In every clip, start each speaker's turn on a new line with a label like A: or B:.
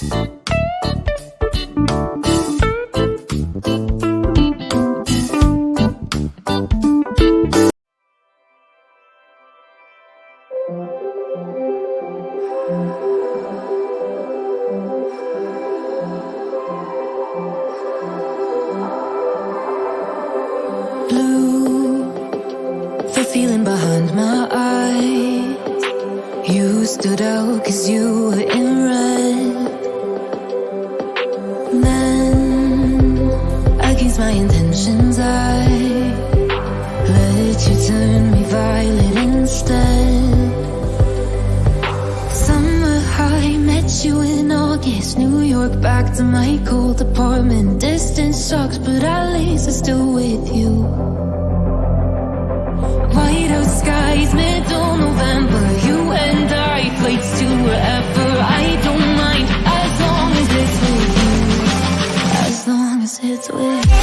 A: Blue, the feeling behind my eyes. You stood out 'cause you were in red. Then, against my intentions, I let you turn me violet instead. Summer high, met you in August. New York, back to my cold apartment. Distance sucks, but at least I'm still with you. White out skies, middle November. You and I, flights to wherever. I don't mind, as long as it's with you. As long as it's with you.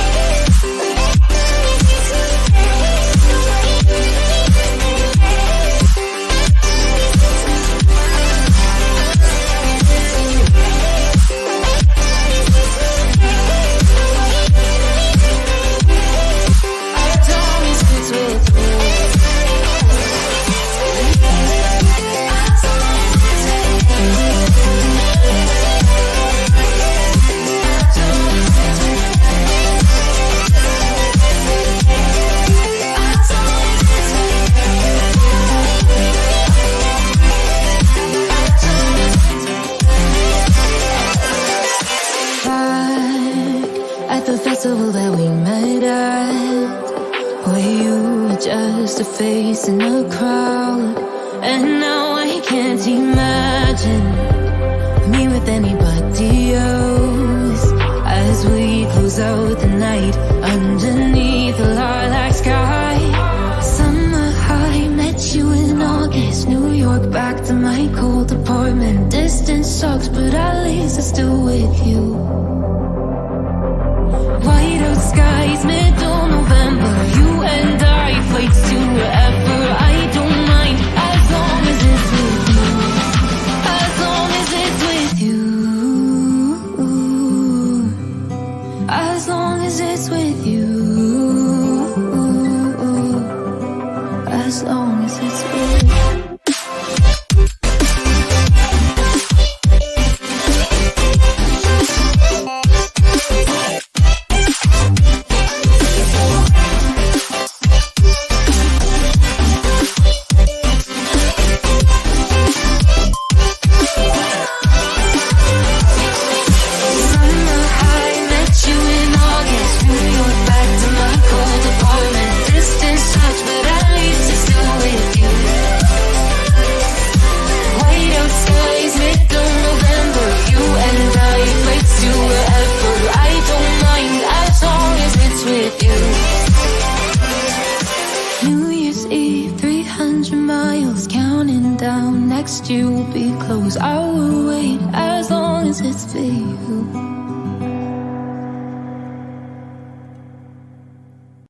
A: The festival that we met at, where you were just a face in a crowd. And now I can't imagine me with anybody else, as we close out the night underneath the lilac sky. Summer high, met you in August. New York, back to my cold apartment. Distance sucks, but at least I'm still with you. White out skies, middle November. You and I, flights to wherever. I don't mind, as long as it's with you. As long as it's with you. As long as it's with you. As long as it's with you. Next you will be close. I will wait as long as it's for you.